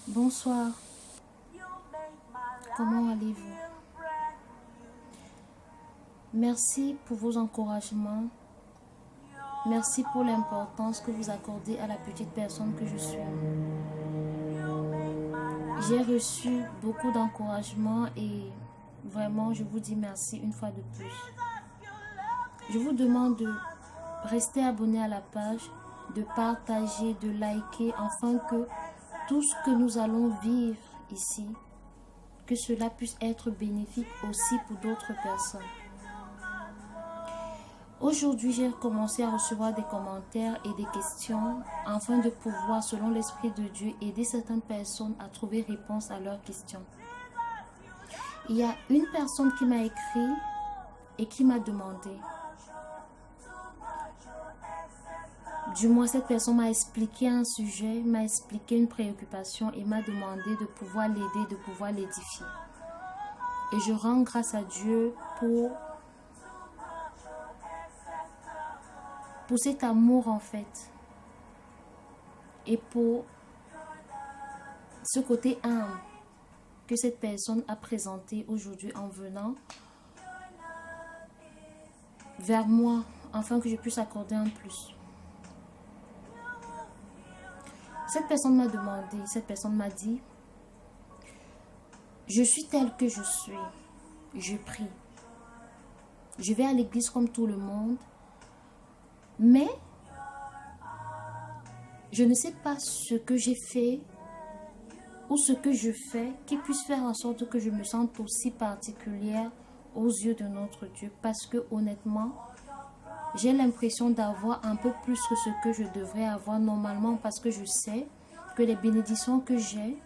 Bonsoir, comment allez-vous? Merci pour vos encouragements. Merci pour l'importance que vous accordez à la petite personne que je suis. J'ai reçu beaucoup d'encouragements et vraiment je vous dis merci une fois de plus. Je vous demande de rester abonné à la page, de partager, de liker afin que tout ce que nous allons vivre ici, que cela puisse être bénéfique aussi pour d'autres personnes. Aujourd'hui, j'ai commencé à recevoir des commentaires et des questions afin de pouvoir, selon l'Esprit de Dieu, aider certaines personnes à trouver réponse à leurs questions. Il y a une personne qui m'a écrit et qui m'a demandé, du moins cette personne m'a expliqué un sujet, m'a expliqué une préoccupation et m'a demandé de pouvoir l'aider, de pouvoir l'édifier. Et je rends grâce à Dieu pour cet amour en fait. Et pour ce côté humble que cette personne a présenté aujourd'hui en venant vers moi afin que je puisse accorder un plus. Cette personne m'a demandé, cette personne m'a dit, je suis telle que je suis, je prie, je vais à l'église comme tout le monde, mais je ne sais pas ce que j'ai fait ou ce que je fais qui puisse faire en sorte que je me sente aussi particulière aux yeux de notre Dieu. Parce que honnêtement, j'ai l'impression d'avoir un peu plus que ce que je devrais avoir normalement parce que je sais que les bénédictions que j'ai,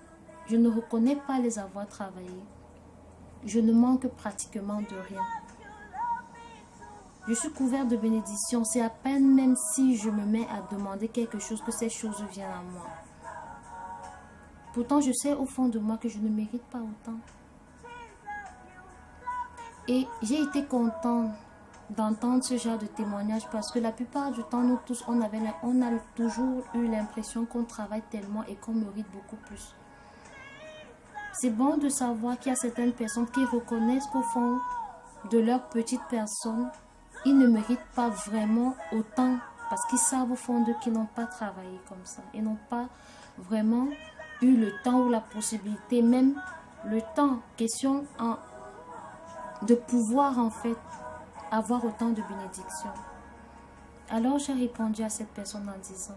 je ne reconnais pas les avoir travaillées. Je ne manque pratiquement de rien. Je suis couvert de bénédictions. C'est à peine même si je me mets à demander quelque chose que ces choses viennent à moi. Pourtant, je sais au fond de moi que je ne mérite pas autant. Et j'ai été contente d'entendre ce genre de témoignage parce que la plupart du temps, nous tous, on a toujours eu l'impression qu'on travaille tellement et qu'on mérite beaucoup plus. C'est bon de savoir qu'il y a certaines personnes qui reconnaissent qu'au fond de leur petite personne, ils ne méritent pas vraiment autant parce qu'ils savent au fond d'eux qu'ils n'ont pas travaillé comme ça. Ils n'ont pas vraiment eu le temps ou la possibilité, même le temps, question de pouvoir en fait avoir autant de bénédictions. Alors j'ai répondu à cette personne en disant,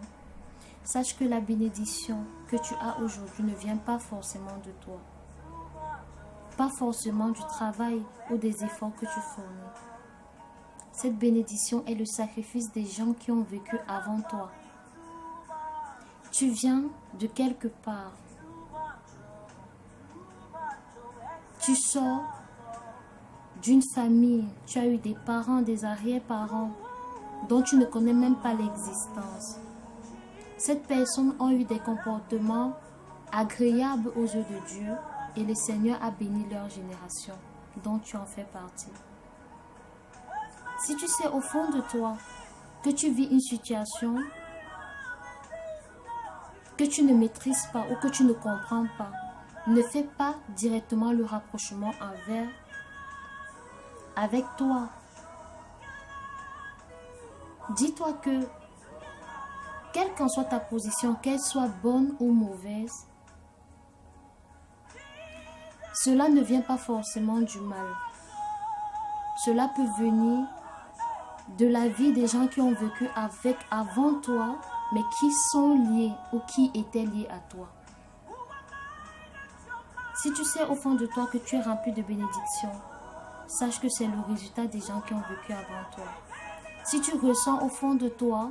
sache que la bénédiction que tu as aujourd'hui ne vient pas forcément de toi, pas forcément du travail ou des efforts que tu fournis. Cette bénédiction est le sacrifice des gens qui ont vécu avant toi. Tu viens de quelque part. Tu sors d'une famille. Tu as eu des parents, des arrière-parents dont tu ne connais même pas l'existence. Ces personnes ont eu des comportements agréables aux yeux de Dieu et le Seigneur a béni leur génération dont tu en fais partie. Si tu sais au fond de toi que tu vis une situation que tu ne maîtrises pas ou que tu ne comprends pas, ne fais pas directement le rapprochement avec toi. Dis-toi que, quelle qu'en soit ta position, qu'elle soit bonne ou mauvaise, cela ne vient pas forcément du mal. Cela peut venir de la vie des gens qui ont vécu avant toi, mais qui sont liés ou qui étaient liés à toi. Si tu sais au fond de toi que tu es rempli de bénédictions, sache que c'est le résultat des gens qui ont vécu avant toi. Si tu ressens au fond de toi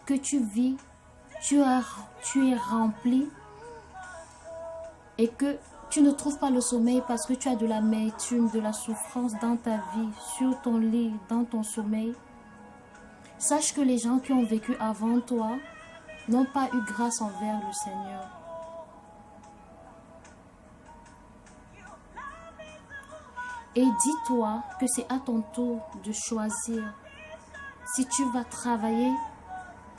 que tu vis, tu es rempli et que tu ne trouves pas le sommeil parce que tu as de l'amertume, de la souffrance dans ta vie, sur ton lit, dans ton sommeil, sache que les gens qui ont vécu avant toi n'ont pas eu grâce envers le Seigneur. Et dis-toi que c'est à ton tour de choisir si tu vas travailler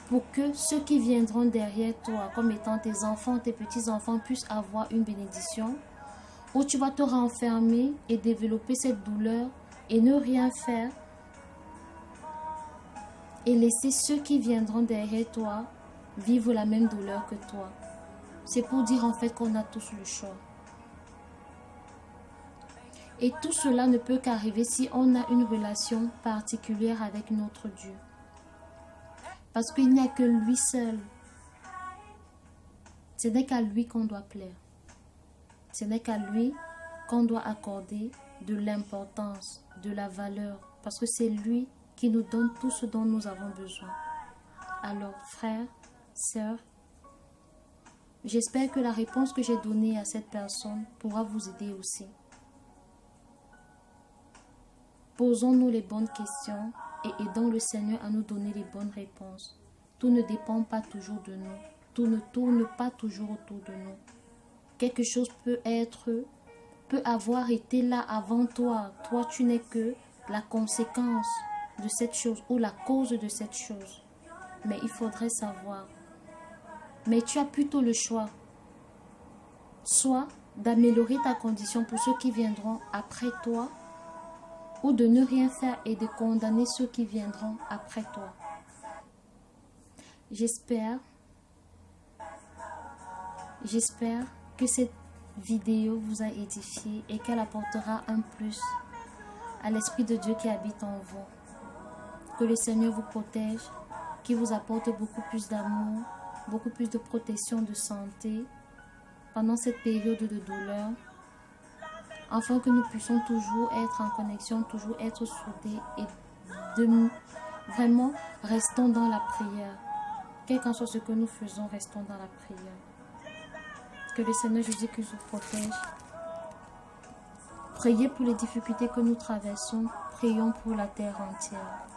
pour que ceux qui viendront derrière toi, comme étant tes enfants, tes petits-enfants, puissent avoir une bénédiction, ou tu vas te renfermer et développer cette douleur et ne rien faire et laisser ceux qui viendront derrière toi vivre la même douleur que toi. C'est pour dire en fait qu'on a tous le choix. Et tout cela ne peut qu'arriver si on a une relation particulière avec notre Dieu. Parce qu'il n'y a que lui seul. Ce n'est qu'à lui qu'on doit plaire. Ce n'est qu'à lui qu'on doit accorder de l'importance, de la valeur. Parce que c'est lui qui nous donne tout ce dont nous avons besoin. Alors, frères, sœurs, j'espère que la réponse que j'ai donnée à cette personne pourra vous aider aussi. Posons-nous les bonnes questions et aidons le Seigneur à nous donner les bonnes réponses. Tout ne dépend pas toujours de nous. Tout ne tourne pas toujours autour de nous. Quelque chose peut avoir été là avant toi. Toi, tu n'es que la conséquence de cette chose ou la cause de cette chose. Mais il faudrait savoir. Mais tu as plutôt le choix. Soit d'améliorer ta condition pour ceux qui viendront après toi, ou de ne rien faire et de condamner ceux qui viendront après toi. J'espère que cette vidéo vous a édifié et qu'elle apportera un plus à l'Esprit de Dieu qui habite en vous. Que le Seigneur vous protège, qu'il vous apporte beaucoup plus d'amour, beaucoup plus de protection, de santé pendant cette période de douleur, afin que nous puissions toujours être en connexion, toujours être soudés et vraiment restons dans la prière. Quel qu'en soit ce que nous faisons, restons dans la prière. Que le Seigneur Jésus-Christ vous protège. Priez pour les difficultés que nous traversons. Prions pour la terre entière.